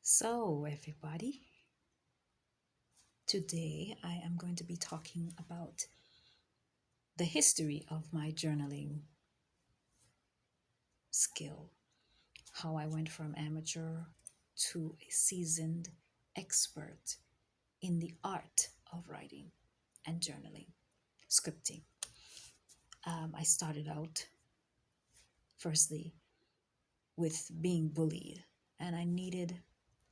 So, everybody, today I am going to be talking about the history of my journaling skill, how I went from amateur to a seasoned expert in the art of writing and journaling, scripting. I started out, firstly, with being bullied, and I needed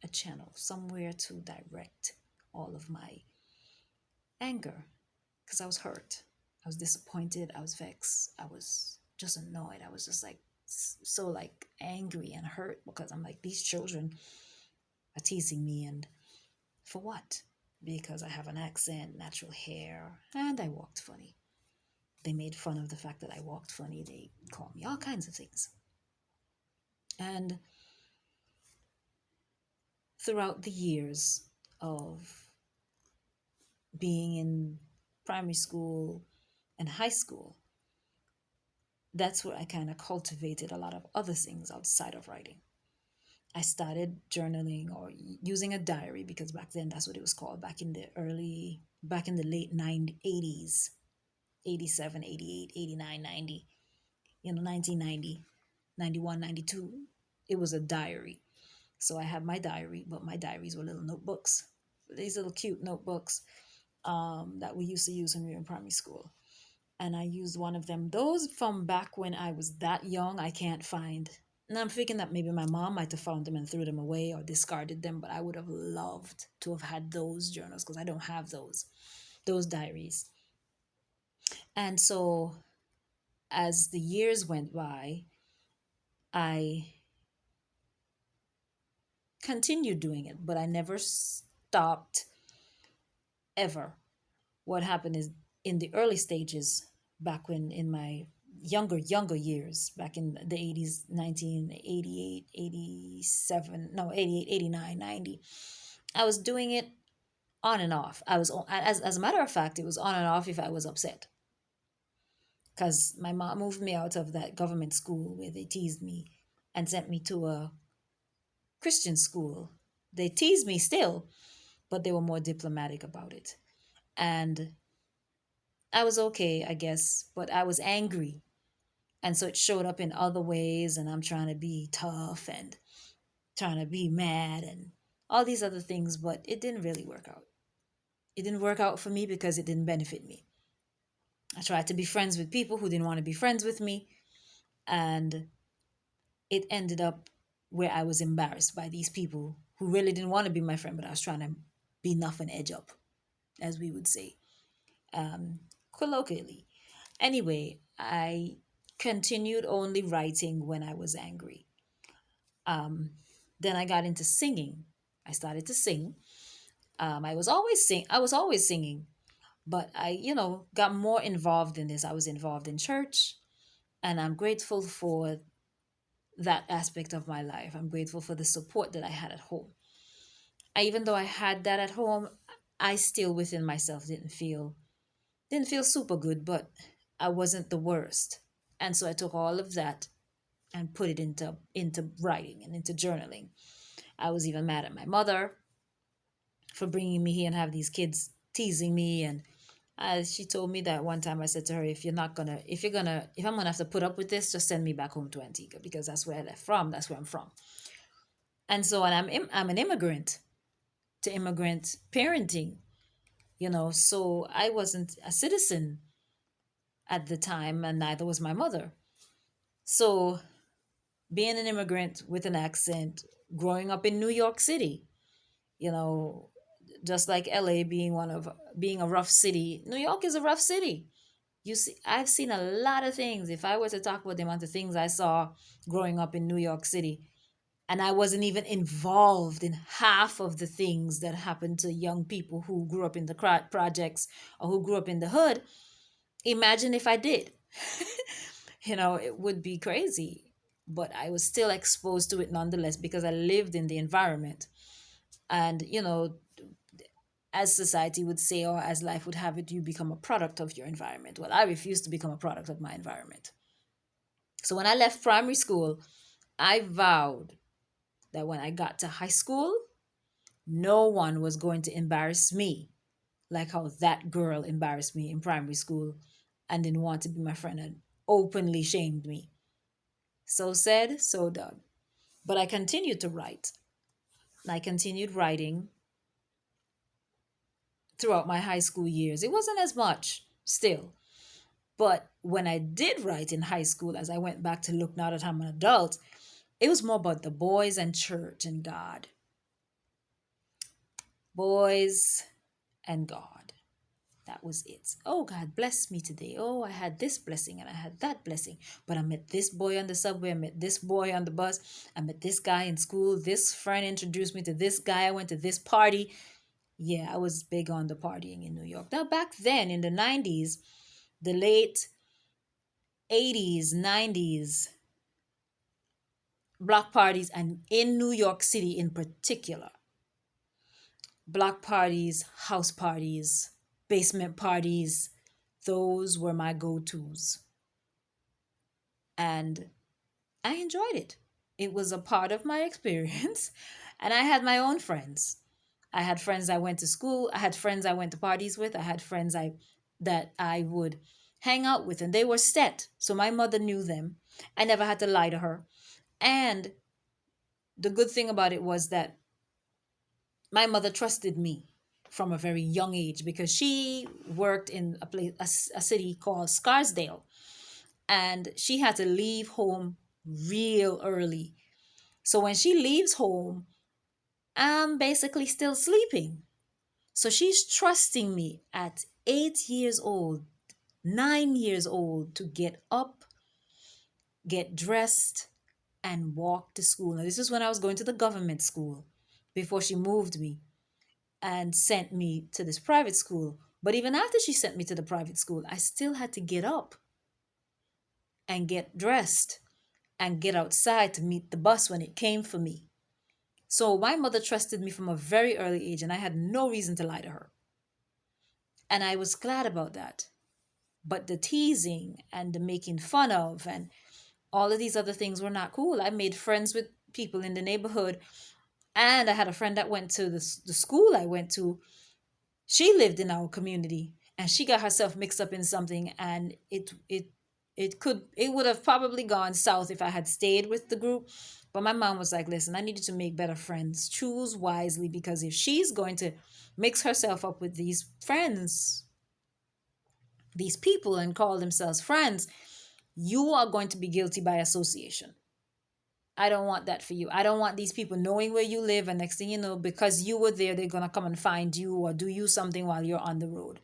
a channel, somewhere to direct all of my anger because I was hurt. I was disappointed. I was vexed. I was just annoyed. I was just like so like angry and hurt because I'm like, these children are teasing me, and for what? Because I have an accent, natural hair, and I walked funny. They made fun of the fact that I walked funny. They called me all kinds of things. And throughout the years of being in primary school and high school, that's where I kind of cultivated a lot of other things outside of writing. I started journaling or using a diary because back then that's what it was called back in the late 80s, 87, 88, 89, 90, 1990, 91, 92. It was a diary. So I had my diary, but my diaries were little notebooks, these little cute notebooks that we used to use when we were in primary school. And I used one of them. Those from back when I was that young, I can't find. And I'm thinking that maybe my mom might have found them and threw them away or discarded them, but I would have loved to have had those journals because I don't have those diaries. And so as the years went by, I continued doing it, but I never stopped ever. What happened is in the early stages, back when in my younger years, back in the 80s, 1988, 87, no, 88, 89, 90, I was doing it on and off. As a matter of fact, it was on and off if I was upset. Because my mom moved me out of that government school where they teased me and sent me to a Christian school. They teased me still, but they were more diplomatic about it. And I was okay, I guess, but I was angry. And so it showed up in other ways, and I'm trying to be tough and trying to be mad and all these other things, but it didn't really work out. It didn't work out for me because it didn't benefit me. I tried to be friends with people who didn't want to be friends with me, and it ended up where I was embarrassed by these people who really didn't want to be my friend, but I was trying to be enough and edge up, as we would say, um, colloquially. Anyway, I continued only writing when I was angry. Um, then I got into singing. I started to sing. I was always singing, but I, got more involved in this. I was involved in church, and I'm grateful for that aspect of my life. I'm grateful for the support that I had at home. Even though I had that at home, I still within myself didn't feel super good, but I wasn't the worst. And so I took all of that and put it into writing and into journaling. I was even mad at my mother for bringing me here and have these kids teasing me. And she told me that one time. I said to her, if I'm gonna have to put up with this, just send me back home to Antigua because that's where I left from. That's where I'm from. And so, and I'm an immigrant to immigrant parenting, so I wasn't a citizen at the time, and neither was my mother. So, being an immigrant with an accent, growing up in New York City, you know, just like LA being a rough city, New York is a rough city. You see, I've seen a lot of things. If I were to talk about the amount of things I saw growing up in New York City, and I wasn't even involved in half of the things that happened to young people who grew up in the projects or who grew up in the hood, imagine if I did. It would be crazy. But I was still exposed to it nonetheless because I lived in the environment. And, as society would say, or as life would have it, you become a product of your environment. Well, I refused to become a product of my environment. So when I left primary school, I vowed that when I got to high school, no one was going to embarrass me like how that girl embarrassed me in primary school and didn't want to be my friend and openly shamed me. So said, so done. But I continued to write. I continued writing throughout my high school years. It wasn't as much still. But when I did write in high school, as I went back to look now that I'm an adult, it was more about the boys and church and God. Boys and God. That was it. Oh, God blessed me today. Oh, I had this blessing and I had that blessing. But I met this boy on the subway. I met this boy on the bus. I met this guy in school. This friend introduced me to this guy. I went to this party. Yeah, I was big on the partying in New York. Now, back then in the 90s, the late 80s, 90s, block parties, and in New York City in particular, block parties, house parties, basement parties, those were my go tos. And I enjoyed it. It was a part of my experience. And I had my own friends. I had friends I went to school. I had friends I went to parties with. I had friends I would hang out with, and they were set. So my mother knew them. I never had to lie to her. And the good thing about it was that my mother trusted me from a very young age because she worked in a city called Scarsdale, and she had to leave home real early. So when she leaves home, I'm basically still sleeping. So she's trusting me at 8 years old, 9 years old to get up, get dressed, and walk to school. Now, this is when I was going to the government school before she moved me and sent me to this private school. But even after she sent me to the private school, I still had to get up and get dressed and get outside to meet the bus when it came for me. So my mother trusted me from a very early age, and I had no reason to lie to her. And I was glad about that. But the teasing and the making fun of and all of these other things were not cool. I made friends with people in the neighborhood, and I had a friend that went to the school I went to. She lived in our community, and she got herself mixed up in something, and it would have probably gone south if I had stayed with the group. But my mom was like, listen, I needed to make better friends. Choose wisely, because if she's going to mix herself up with these friends, these people, and call themselves friends, you are going to be guilty by association. I don't want that for you. I don't want these people knowing where you live, and next thing you know, because you were there, they're going to come and find you or do you something while you're on the road.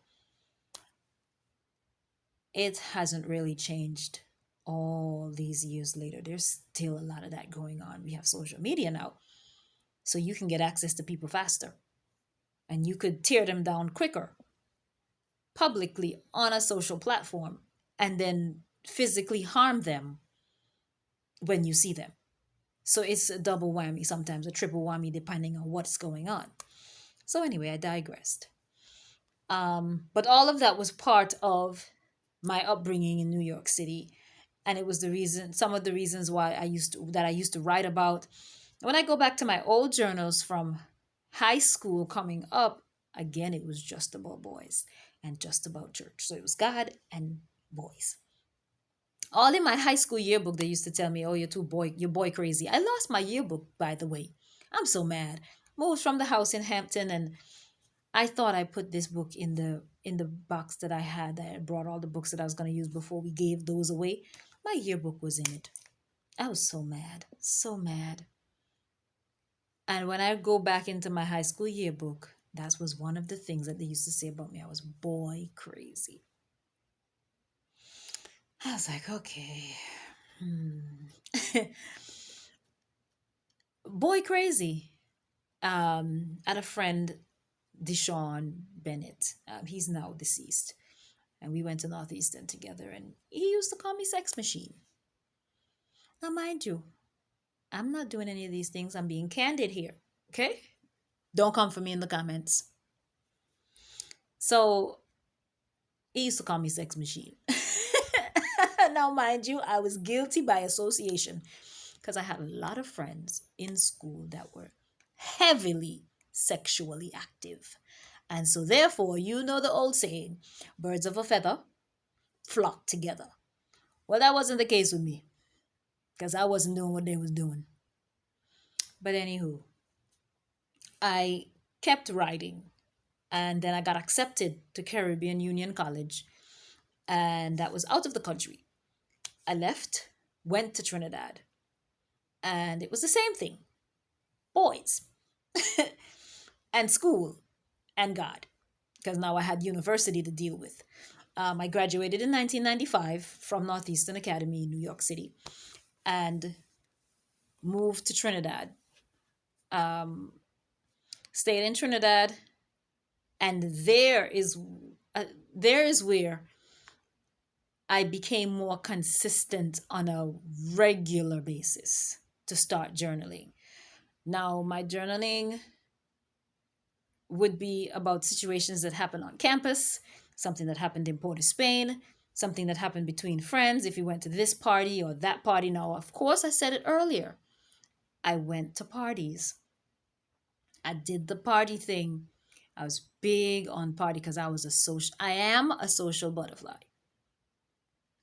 It hasn't really changed all these years later. There's still a lot of that going on. We have social media now, so you can get access to people faster, and you could tear them down quicker publicly on a social platform and then physically harm them when you see them. So it's a double whammy, sometimes a triple whammy, depending on what's going on. So, anyway, I digressed. But all of that was part of my upbringing in New York City. And it was some of the reasons why I used to write about. When I go back to my old journals from high school coming up, again, it was just about boys and just about church. So it was God and boys. All in my high school yearbook, they used to tell me, "Oh, you're boy crazy." I lost my yearbook, by the way. I'm so mad. Moved from the house in Hampton, and I thought I put this book in the box that I had. I brought all the books that I was going to use before we gave those away. My yearbook was in it. I was so mad, so mad. And when I go back into my high school yearbook, that was one of the things that they used to say about me. I was boy crazy. I was like, okay. Boy crazy. I had a friend, Deshaun Bennett. He's now deceased. And we went to Northeastern together, and he used to call me Sex Machine. Now, mind you, I'm not doing any of these things. I'm being candid here. Okay? Don't come for me in the comments. So, he used to call me Sex Machine. Now, mind you, I was guilty by association. because I had a lot of friends in school that were heavily sexually active. And so, therefore, you know the old saying, birds of a feather flock together. Well, that wasn't the case with me because I wasn't doing what they was doing. But anywho, I kept writing, and then I got accepted to Caribbean Union College, and that was out of the country. I left, went to Trinidad, and it was the same thing: boys and school and God, because now I had university to deal with. I graduated in 1995 from Northeastern Academy in New York City and moved to Trinidad. Um, Stayed in Trinidad, and uh, there is where I became more consistent on a regular basis to start journaling. Now, my journaling would be about situations that happen on campus, something that happened in Port of Spain, something that happened between friends, if you went to this party or that party. Now, of course, I said it earlier. I went to parties. I did the party thing. I was big on party because I am a social butterfly.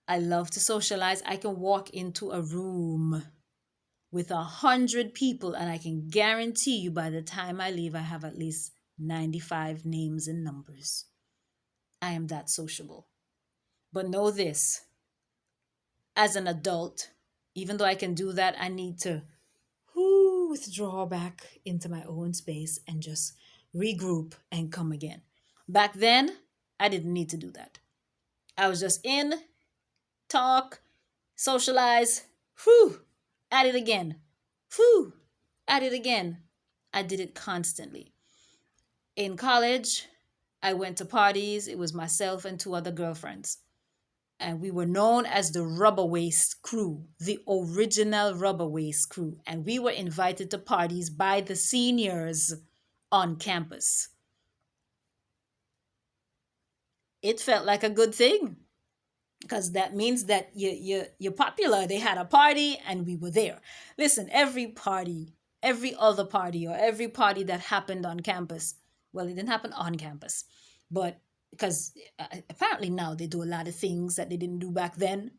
I love to socialize. I can walk into a room with 100 people, and I can guarantee you by the time I leave, I have at least 95 names and numbers. I am that sociable. But know this: as an adult, even though I can do that, I need to withdraw back into my own space and just regroup and come again. Back then, I didn't need to do that. I was just in, talk, socialize, whew, at it again, whew, at it again. I did it constantly. In college, I went to parties. It was myself and two other girlfriends. And we were known as the Rubber Waist Crew, the original Rubber Waist Crew. And we were invited to parties by the seniors on campus. It felt like a good thing because that means that you're popular. They had a party and we were there. Listen, every party, every other party, or every party that happened on campus, well, it didn't happen on campus, but because apparently now they do a lot of things that they didn't do back then.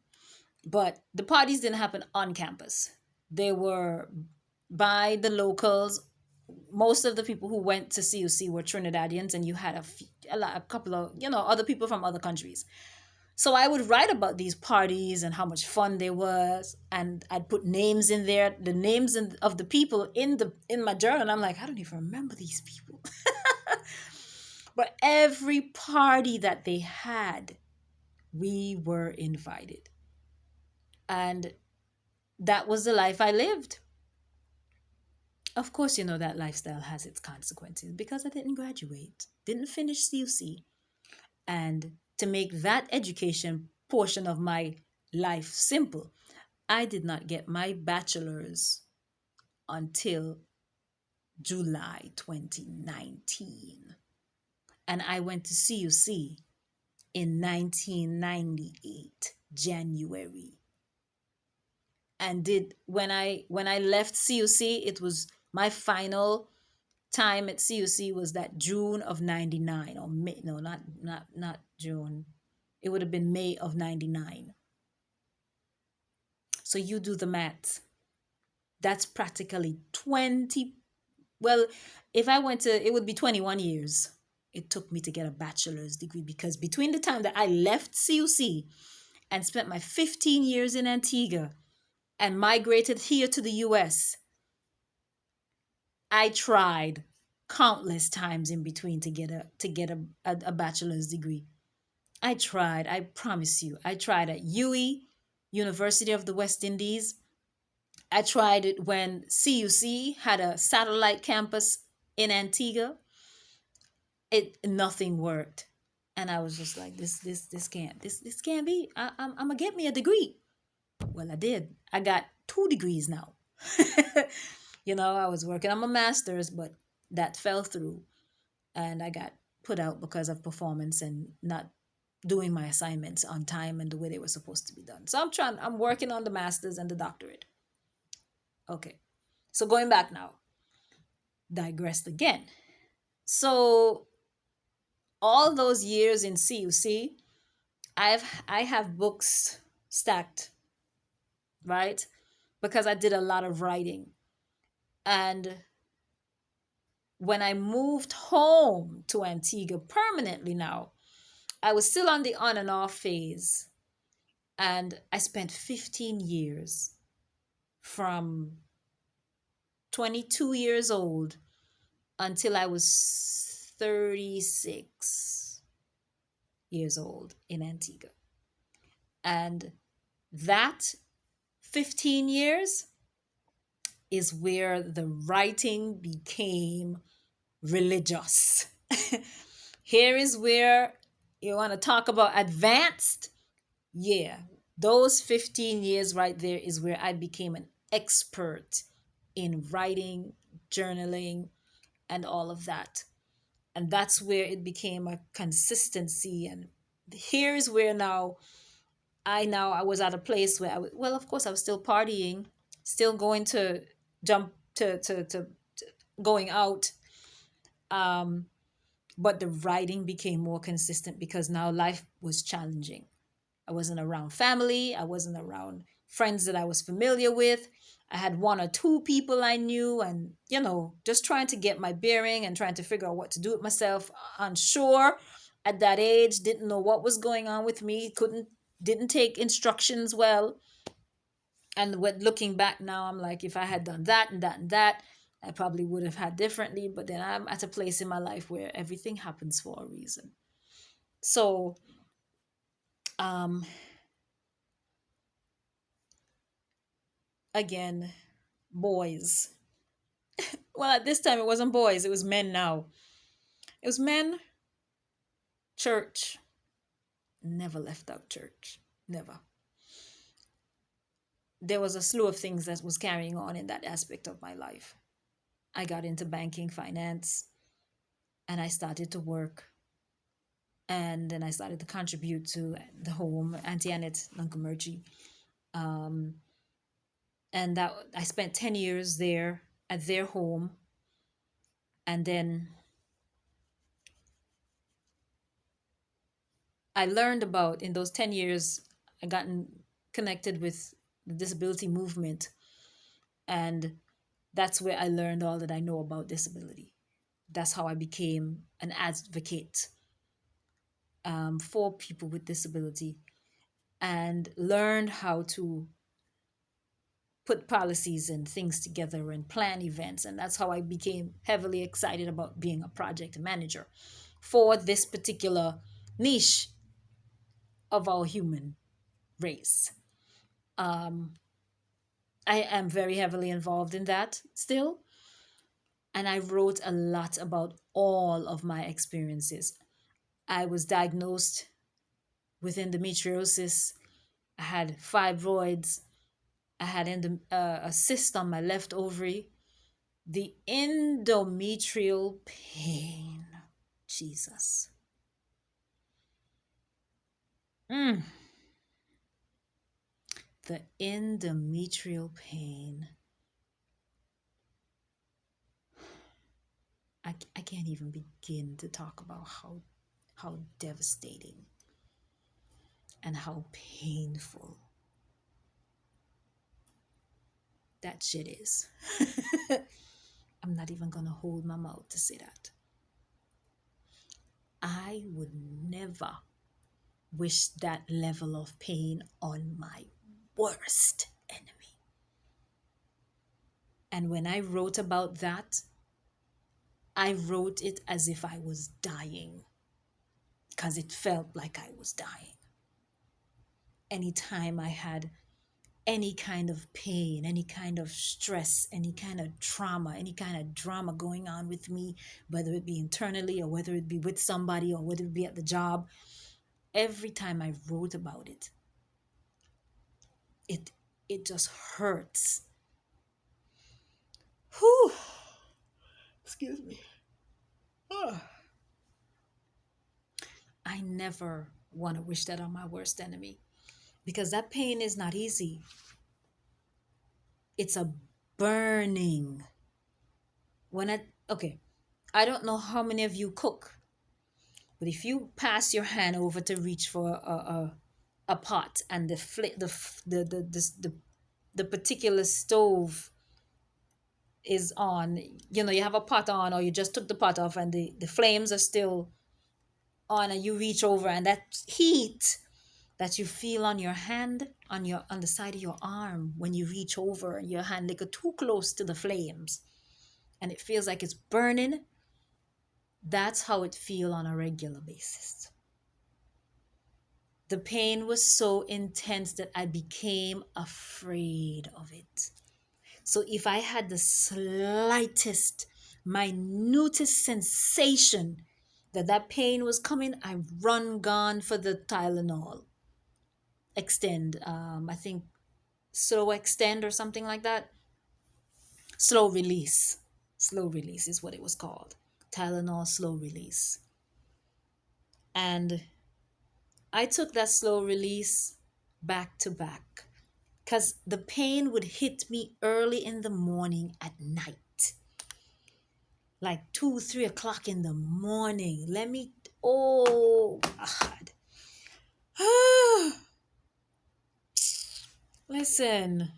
But the parties didn't happen on campus. They were by the locals. Most of the people who went to CUC were Trinidadians, and you had a couple of other people from other countries. So I would write about these parties and how much fun they was, and I'd put names in there, the names of the people in my journal. And I'm like, I don't even remember these people. But every party that they had, we were invited. And that was the life I lived. Of course, that lifestyle has its consequences because I didn't graduate, didn't finish CUC. And to make that education portion of my life simple, I did not get my bachelor's until July 2019. And I went to CUC in 1998, January. And did when I left CUC, it was my final time at CUC was that June of 99, or May, no, not June. It would have been May of 99. So you do the math. That's practically 20. Well, if I went to, it would be 21 years it took me to get a bachelor's degree, because between the time that I left CUC and spent my 15 years in Antigua and migrated here to the US, I tried countless times in between to get a bachelor's degree. I tried, I promise you. I tried at UWI, University of the West Indies. I tried it when CUC had a satellite campus in Antigua. Nothing worked. And I was just like, this can't be. I'm gonna get me a degree. Well, I did. I got 2 degrees now. I was working on my master's, but that fell through, and I got put out because of performance and not doing my assignments on time and the way they were supposed to be done. So I'm working on the master's and the doctorate. Okay. So going back now, digressed again. So all those years in CUC, I have books stacked, right? Because I did a lot of writing. And when I moved home to Antigua permanently now, I was still on the on and off phase. And I spent 15 years from 22 years old until I was 36 years old in Antigua. And that 15 years is where the writing became religious. Here is where you want to talk about advanced. Yeah, those 15 years right there is where I became an expert in writing, journaling, and all of that. And that's where it became a consistency. And here is where now I was at a place where well, of course, I was still partying, still going to jump to going out. Um, but the writing became more consistent because now life was challenging. I wasn't around family. I wasn't around friends that I was familiar with. I had one or two people I knew, and just trying to get my bearing and trying to figure out what to do with myself. Unsure at that age, didn't know what was going on with me, didn't take instructions well. And with looking back now, I'm like, if I had done that and that and that, I probably would have had differently. But then I'm at a place in my life where everything happens for a reason. So, um, again, boys. Well, at this time, it wasn't boys, it was men now. It was men, church. Never left out church. Never. There was a slew of things that was carrying on in that aspect of my life. I got into banking, finance, and I started to work. And then I started to contribute to the home, Auntie Annette Nankamerchi. Um, and that I spent 10 years there at their home. And then I learned about, in those 10 years, I gotten connected with the disability movement. And that's where I learned all that I know about disability. That's how I became an advocate for people with disability and learned how to put policies and things together and plan events. And that's how I became heavily excited about being a project manager for this particular niche of our human race. Um, I am very heavily involved in that still. And I wrote a lot about all of my experiences. I was diagnosed with endometriosis. I had fibroids. I had a cyst on my left ovary. The endometrial pain. Jesus. Mm. The endometrial pain. I can't even begin to talk about how devastating and how painful that shit is. I'm not even gonna hold my mouth to say that. I would never wish that level of pain on my worst enemy. And when I wrote about that, I wrote it as if I was dying because it felt like I was dying. Anytime I had any kind of pain, any kind of stress, any kind of trauma, any kind of drama going on with me, whether it be internally or whether it be with somebody or whether it be at the job, every time I wrote about it, it it just hurts. Whew. Excuse me. Ugh. I never want to wish that on my worst enemy because that pain is not easy. It's a burning. When I, okay, I don't know how many of you cook, but if you pass your hand over to reach for a pot and the particular stove is on, you have a pot on, or you just took the pot off and the flames are still on, and you reach over, and that heat that you feel on your hand, on the side of your arm, when you reach over and your hand like too close to the flames and it feels like it's burning, that's how it feel on a regular basis. The pain was so intense that I became afraid of it. So if I had the slightest, minutest sensation that that pain was coming, I run gone for the Tylenol. Extend, I think slow extend or something like that. Slow release. Slow release is what it was called. Tylenol slow release. And I took that slow release back to back because the pain would hit me early in the morning at night, like 2, 3 o'clock in the morning. Oh God. Listen,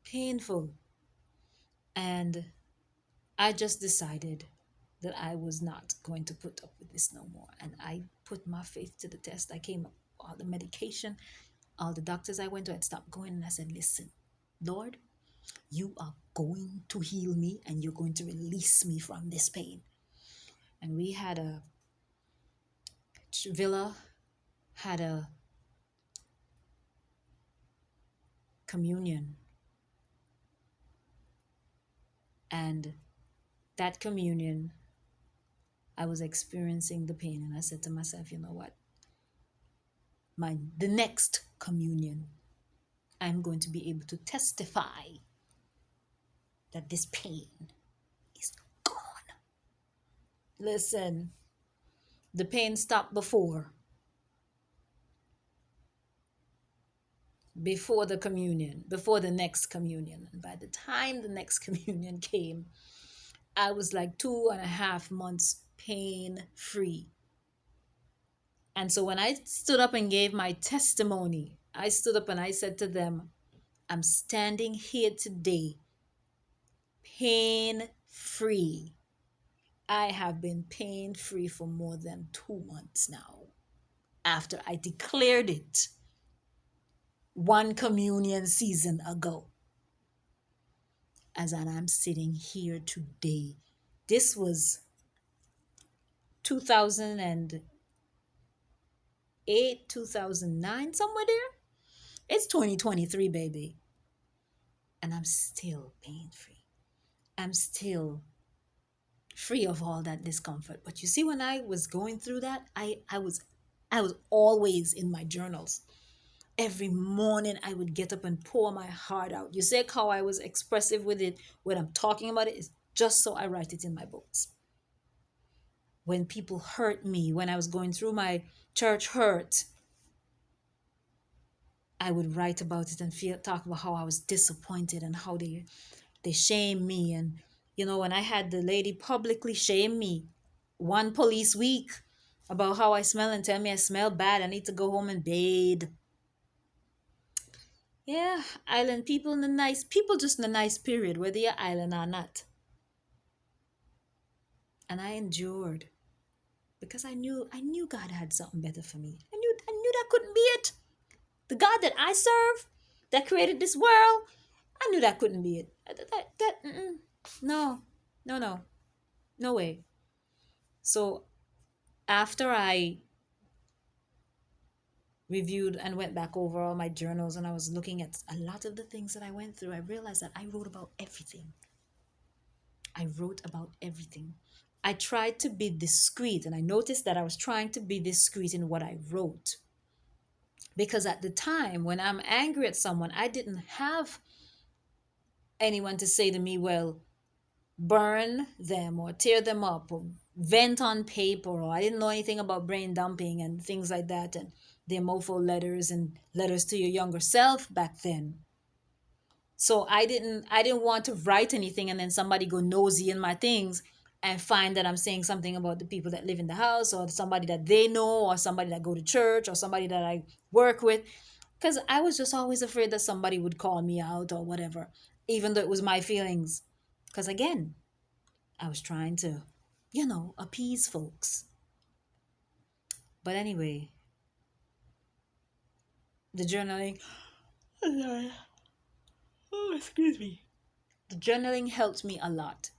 painful. And I just decided that I was not going to put up with this no more. And I put my faith to the test. I came up all the medication, all the doctors I went to, I'd stopped going, and I said, listen, Lord, you are going to heal me and you're going to release me from this pain. And we had Villa had a communion. And that communion, I was experiencing the pain. And I said to myself, you know what? The next communion, I'm going to be able to testify that this pain is gone. Listen, the pain stopped before the communion, before the next communion. And by the time the next communion came, I was like 2.5 months pain free. And so when I stood up and gave my testimony, I stood up and I said to them, I'm standing here today pain free. I have been pain free for more than 2 months now after I declared it one communion season ago. As I'm sitting here today. This was 2008, 2009, somewhere there. It's 2023, baby. And I'm still pain free. I'm still free of all that discomfort. But you see, when I was going through that, I was always in my journals. Every morning I would get up and pour my heart out. You say how I was expressive with it when I'm talking about it is just so I write it in my books. When people hurt me, when I was going through my church hurt, I would write about it and talk about how I was disappointed and how they shamed me. And when I had the lady publicly shame me one police week about how I smell and tell me I smell bad, I need to go home and bathe. Yeah, island people in the nice people, just in a nice period, whether you're island or not. And I endured because I knew God had something better for me. I knew that couldn't be it. The God that I serve, that created this world, I knew that couldn't be it. No, no way. So after I reviewed and went back over all my journals and I was looking at a lot of the things that I went through, I realized that I wrote about everything. I tried to be discreet, and I noticed that I was trying to be discreet in what I wrote. Because at the time, when I'm angry at someone, I didn't have anyone to say to me, well, burn them or tear them up or vent on paper, or I didn't know anything about brain dumping and things like that. And the mofo letters and letters to your younger self back then. So I didn't want to write anything and then somebody go nosy in my things and find that I'm saying something about the people that live in the house or somebody that they know or somebody that go to church or somebody that I work with, because I was just always afraid that somebody would call me out or whatever, even though it was my feelings. Because again, I was trying to, appease folks. But anyway, the journaling, oh, excuse me. The journaling helped me a lot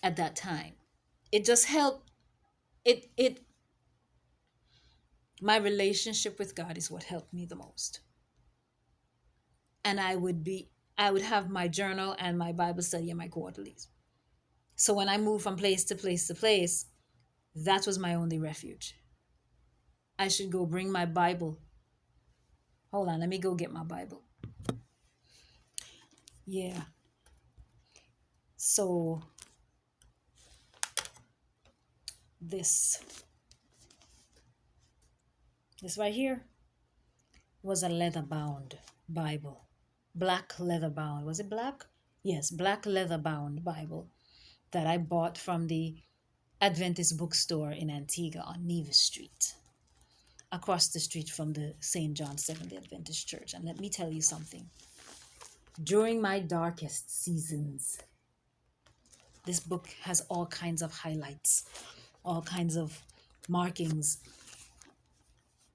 at that time. It just helped. It My relationship with God is what helped me the most. And I would have my journal and my Bible study and my quarterlies. So when I moved from place to place to place, that was my only refuge. I should go bring my Bible. Hold on, let me go get my Bible. Yeah. So this this right here was a leather bound Bible. Black leather bound. Was it black? Yes, black leather bound Bible that I bought from the Adventist bookstore in Antigua on Nevis Street, across the street from the St. John Seventh-day Adventist Church. And let me tell you something. During my darkest seasons, this book has all kinds of highlights, all kinds of markings.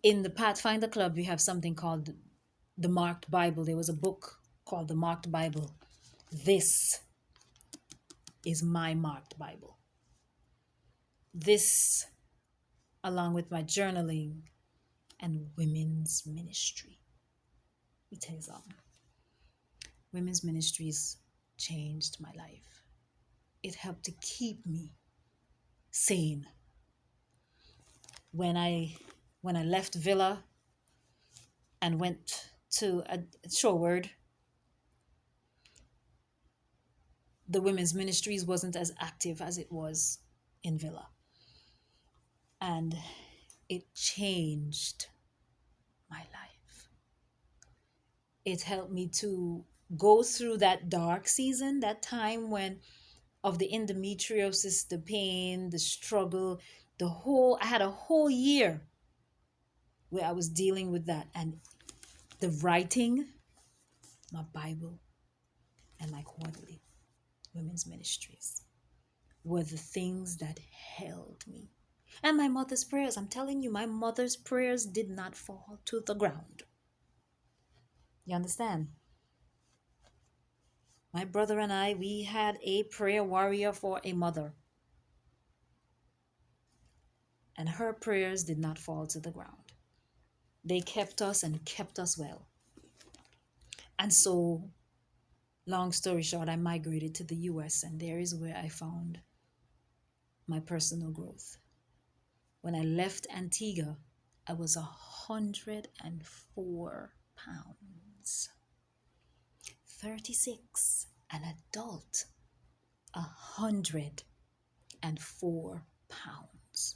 In the Pathfinder Club, we have something called the Marked Bible. There was a book called the Marked Bible. This is my Marked Bible. This, along with my journaling and women's ministry. Let me tell you something. Women's ministries changed my life. It helped to keep me sane. When I left Villa and went to a Shoreward, the women's ministries wasn't as active as it was in Villa. And it changed my life. It helped me to go through that dark season, that time when of the endometriosis, the pain, the struggle, I had a whole year where I was dealing with that. And the writing, my Bible, and my quarterly, women's ministries, were the things that held me. And my mother's prayers, I'm telling you, my mother's prayers did not fall to the ground. You understand? My brother and I, we had a prayer warrior for a mother. And her prayers did not fall to the ground. They kept us and kept us well. And so, long story short, I migrated to the US, and there is where I found my personal growth. When I left Antigua, I was 104 pounds. 36, an adult, 104 pounds.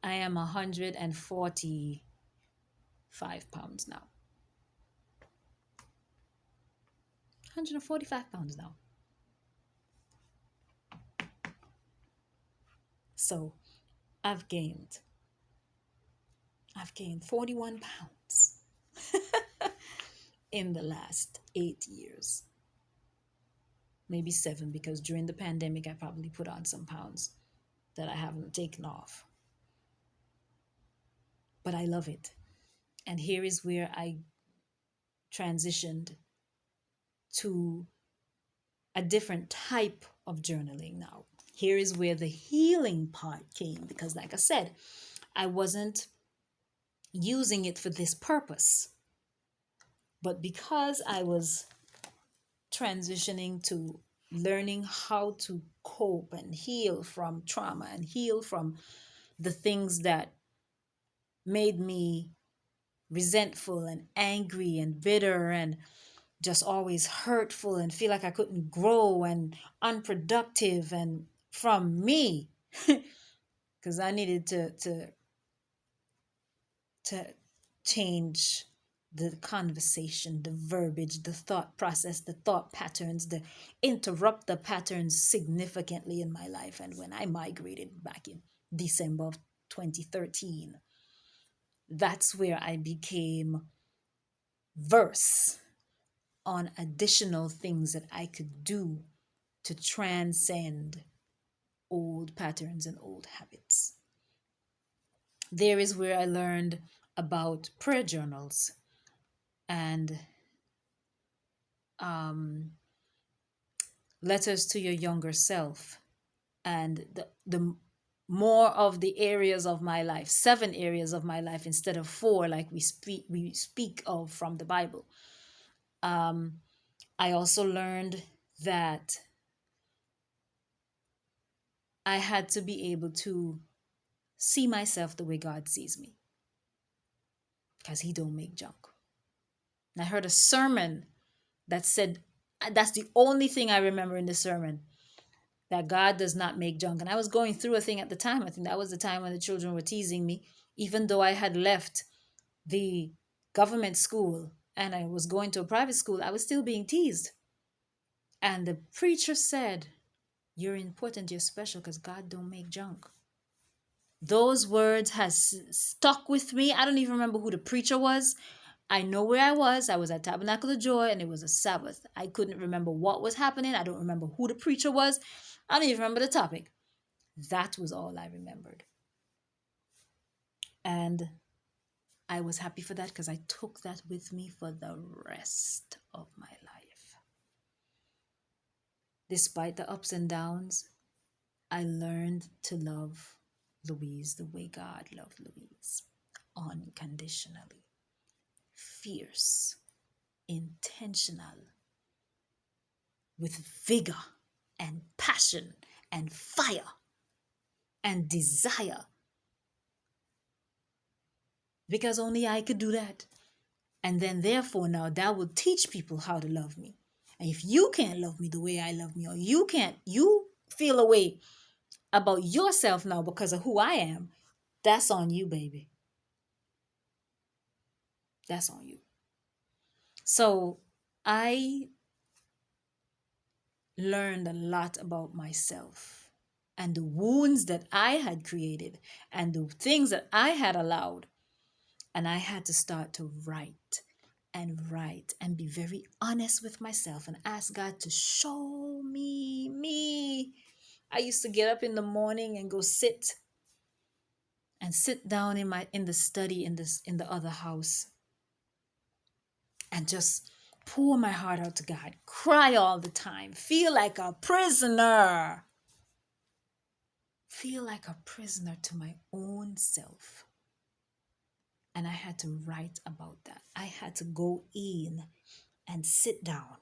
I am 145 pounds now. 145 pounds now. So I've gained 41 pounds in the last 8 years. Maybe 7, because during the pandemic, I probably put on some pounds that I haven't taken off. But I love it. And here is where I transitioned to a different type of journaling now. Here is where the healing part came, because like I said, I wasn't using it for this purpose. But because I was transitioning to learning how to cope and heal from trauma and heal from the things that made me resentful and angry and bitter and just always hurtful and feel like I couldn't grow and unproductive and from me, because I needed to change the conversation, the verbiage, the thought process, the thought patterns, the interrupt the patterns significantly in my life. And when I migrated back in December of 2013, that's where I became verse on additional things that I could do to transcend old patterns and old habits. There is where I learned about prayer journals and um, letters to your younger self, and the more of the areas of my life, 7 areas of my life instead of 4 like we speak of from the Bible. um, I also learned that I had to be able to see myself the way God sees me, because he don't make junk. And I heard a sermon that said, that's the only thing I remember in the sermon, that God does not make junk. And I was going through a thing at the time. I think that was the time when the children were teasing me. Even though I had left the government school and I was going to a private school, I was still being teased. And the preacher said, "You're important, you're special, because God don't make junk." Those words has stuck with me. I don't even remember who the preacher was. I know where I was. I was at Tabernacle of Joy and it was a Sabbath. I couldn't remember what was happening. I don't remember who the preacher was. I don't even remember the topic. That was all I remembered. And I was happy for that, because I took that with me for the rest of my life. Despite the ups and downs, I learned to love Louise the way God loved Louise, unconditionally, fierce, intentional, with vigor and passion and fire and desire, because only I could do that. And then, therefore, now that will teach people how to love me. And if you can't love me the way I love me, or you feel a way about yourself now because of who I am, that's on you, baby. That's on you. So I learned a lot about myself and the wounds that I had created and the things that I had allowed. And I had to start to write and be very honest with myself and ask God to show me. I used to get up in the morning and go sit down in the study in the other house and just pour my heart out to God, cry all the time, feel like a prisoner. Feel like a prisoner to my own self. And I had to write about that. I had to go in and sit down